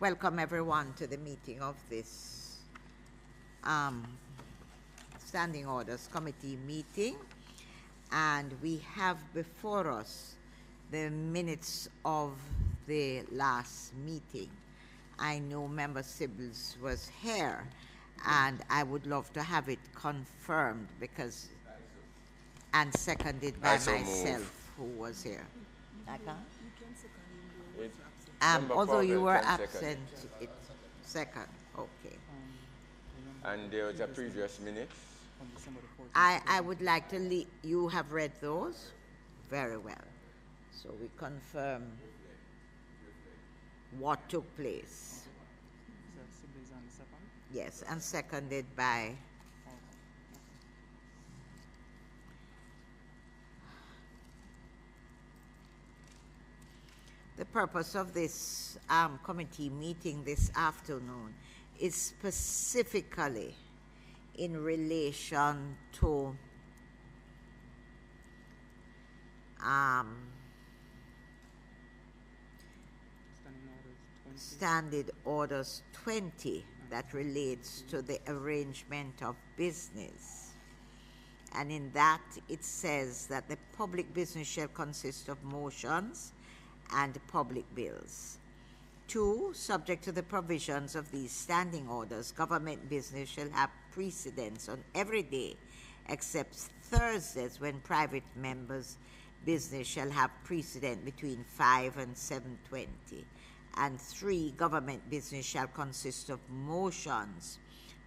welcome everyone to the meeting of this Standing Orders Committee meeting. And we have before us the minutes of the last meeting. I know Member Sibbles was here, and I would love to have it confirmed because, and seconded by myself, who was here. Although you were absent, it's second. Okay. And there was a previous minute. I would like to you have read those? Very well. So we confirm what took place. Yes, and seconded by the purpose of this committee meeting this afternoon is specifically in relation to Standing Orders 20 that relates to the arrangement of business. And in that it says that the public business shall consist of motions and public bills. 2, subject to the provisions of these standing orders, government business shall have precedence on every day except Thursdays, when private members' business shall have precedence between 5 and 7:20. And 3, government business shall consist of motions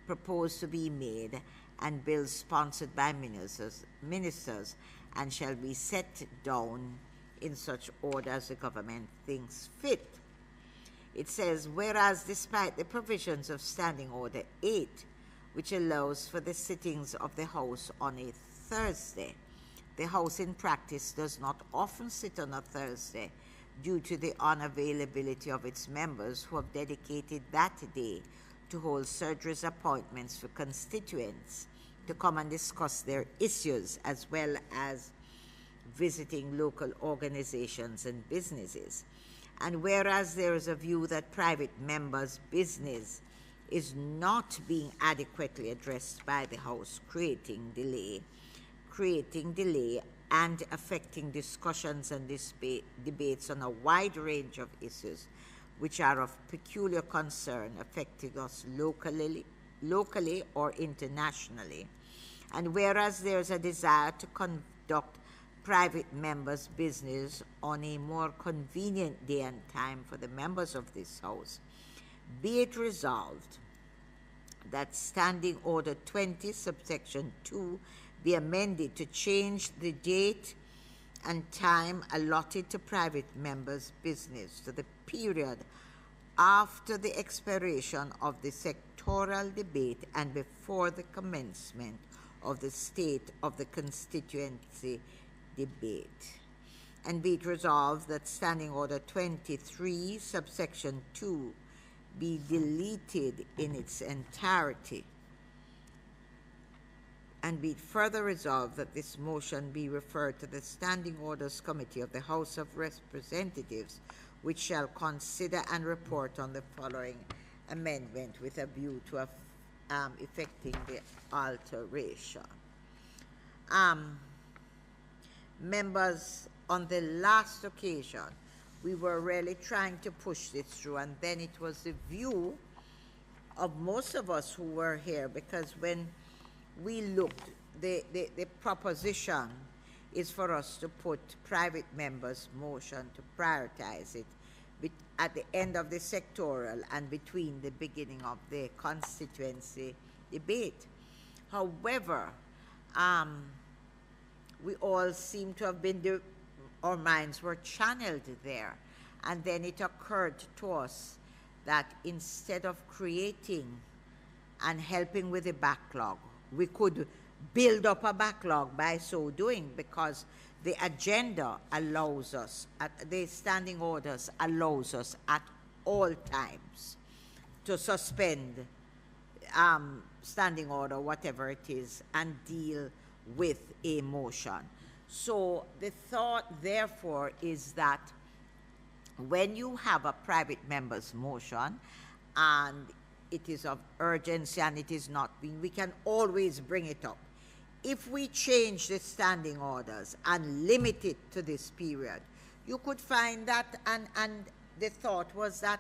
proposed to be made and bills sponsored by ministers and shall be set down in such order as the government thinks fit. It says, whereas despite the provisions of Standing Order 8, which allows for the sittings of the House on a Thursday, the House in practice does not often sit on a Thursday due to the unavailability of its members who have dedicated that day to hold surgeries appointments for constituents to come and discuss their issues, as well as visiting local organizations and businesses. And whereas there is a view that private members' business is not being adequately addressed by the House, creating delay and affecting discussions and debates on a wide range of issues which are of peculiar concern affecting us locally or internationally. And whereas there is a desire to conduct private members' business on a more convenient day and time for the members of this House, be it resolved that Standing Order 20, subsection 2, be amended to change the date and time allotted to private members' business to the period after the expiration of the sectoral debate and before the commencement of the state of the constituency debate. And be it resolved that Standing Order 23, subsection 2, be deleted in its entirety. And be it further resolved that this motion be referred to the Standing Orders Committee of the House of Representatives, which shall consider and report on the following amendment with a view to effecting the alteration. Members, on the last occasion, we were really trying to push this through, and then it was the view of most of us who were here, because when we looked, the proposition is for us to put private members' motion to prioritize it at the end of the sectoral and between the beginning of the constituency debate. However, we all seem to have been, our minds were channeled there. And then it occurred to us that instead of creating and helping with the backlog, we could build up a backlog by so doing, because the agenda allows us, the standing orders allows us at all times to suspend standing order, whatever it is, and deal with a motion. So the thought, therefore, is that when you have a private member's motion and it is of urgency and it is not being, we can always bring it up. If we change the standing orders and limit it to this period, you could find that, and the thought was that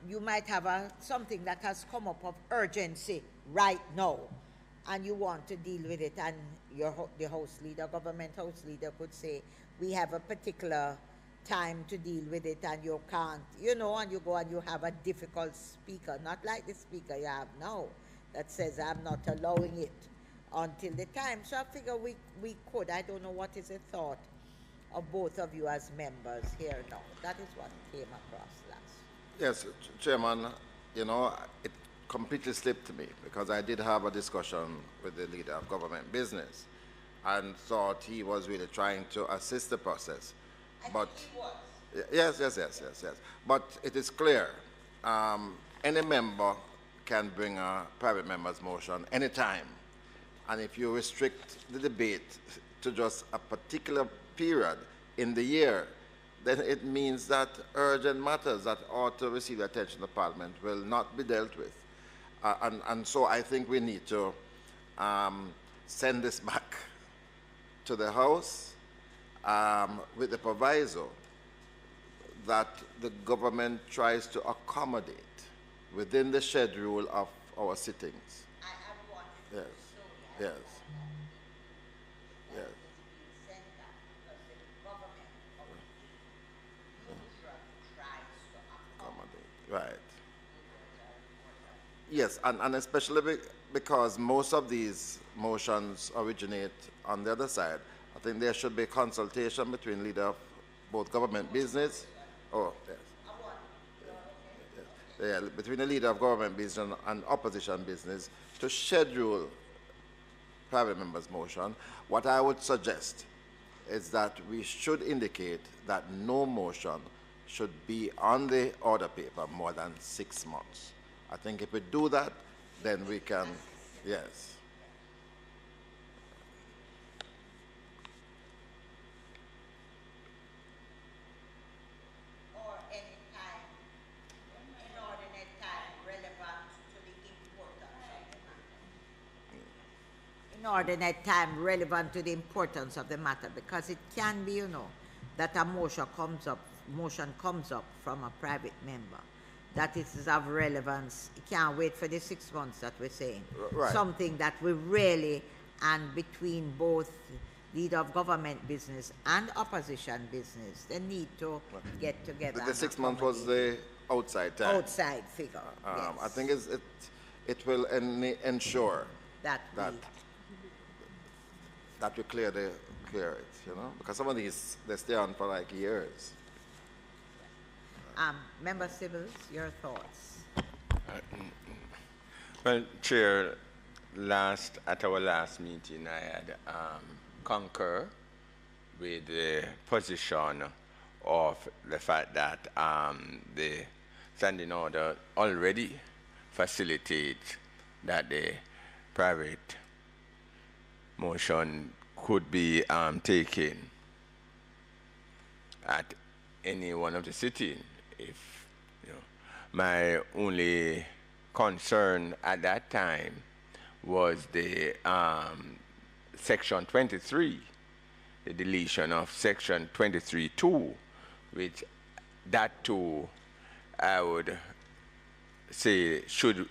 you might have something that has come up of urgency right now, and you want to deal with it, and the House Leader, Government House Leader could say, we have a particular time to deal with it, and you can't, you know, and you go and you have a difficult speaker, not like the speaker you have now, that says, I'm not allowing it until the time. So I figure we could, I don't know what is the thought of both of you as members here now. That is what came across last. Yes, Chairman, you know, it completely slipped me because I did have a discussion with the Leader of Government Business and thought he was really trying to assist the process. But yes. But it is clear, any member can bring a private member's motion anytime. And if you restrict the debate to just a particular period in the year, then it means that urgent matters that ought to receive the attention of Parliament will not be dealt with. And so I think we need to send this back to the House with the proviso that the government tries to accommodate within the schedule of our sittings. Yes. Yes. Yes. Right. Yes, and especially because most of these motions originate on the other side. I think there should be consultation between leader of both government business. Oh, yes. Yeah, between the leader of government business and opposition business to schedule private members' motion. What I would suggest is that we should indicate that no motion should be on the order paper more than 6 months. I think if we do that, then we can, yes. Or any time, inordinate time relevant to the importance of the matter. Inordinate time relevant to the importance of the matter, because it can be, you know, that a motion comes up from a private member, that it is of relevance. It can't wait for the 6 months that we're saying. Right. Something that we really, and between both leader of government business and opposition business, they need to get together. The 6 months was the outside time. Outside figure, yes. I think it will ensure that we clear it, you know, because some of these, they stay on for like years. Member Sibbles, your thoughts? Well, Chair, at our last meeting, I had concur with the position of the fact that the standing order already facilitates that the private motion could be taken at any one of the sitting. If you know, my only concern at that time was the section 23, the deletion of section 23(2), which that too I would say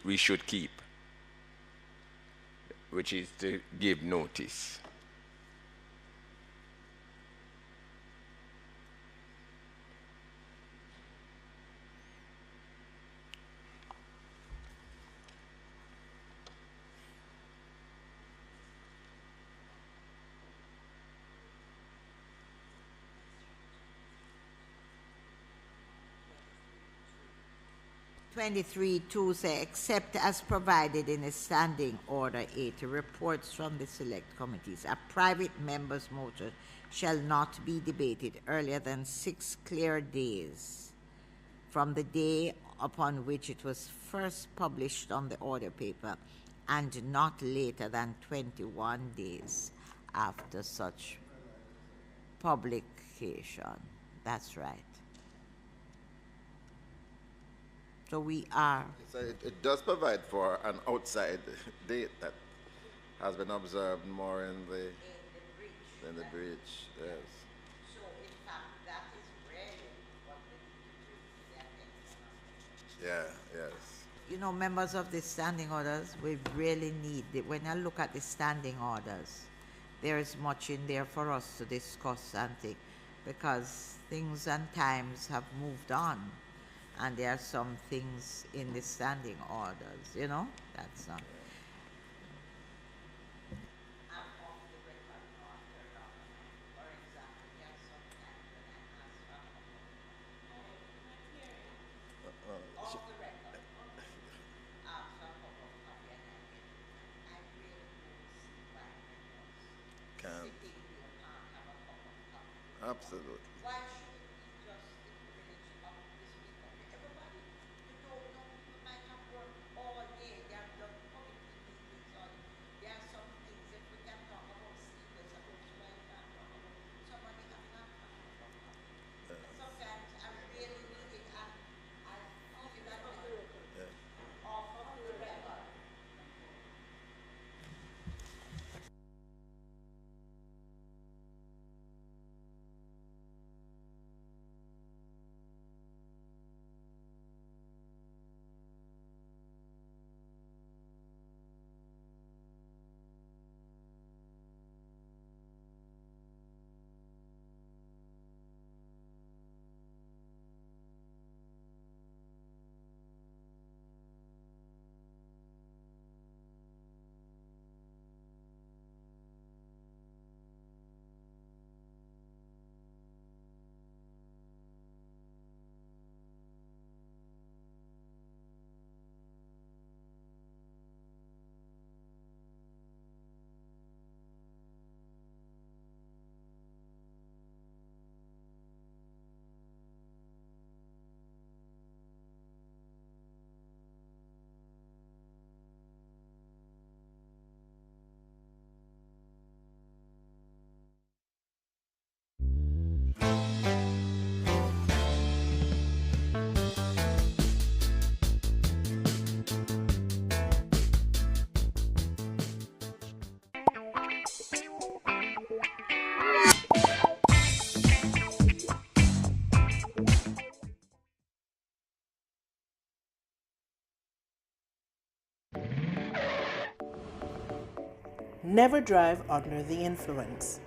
we should keep, which is to give notice. (23)(2) say, except as provided in a standing order 80, reports from the select committees, a private member's motion shall not be debated earlier than 6 clear days from the day upon which it was first published on the order paper, and not later than 21 days after such publication. That's right. So we are. So it does provide for an outside date that has been observed more in the breach. Yes. So in fact, that is really what we need to bring to the attention of. Yeah. Yes. You know, members of the standing orders, we really need, when I look at the standing orders, there is much in there for us to discuss and think, because things and times have moved on, and there are some things in the standing orders, you know, that's not. Can. Absolutely. Why shouldn't we just encourage the speaker? Everybody, you don't know, people might have worked all day. They have done committee meetings on. There are some things, if we can talk about sleepless, I don't see why we can't talk about somebody having a sometimes I really need it, and I feel that off of the record. Never drive under the influence.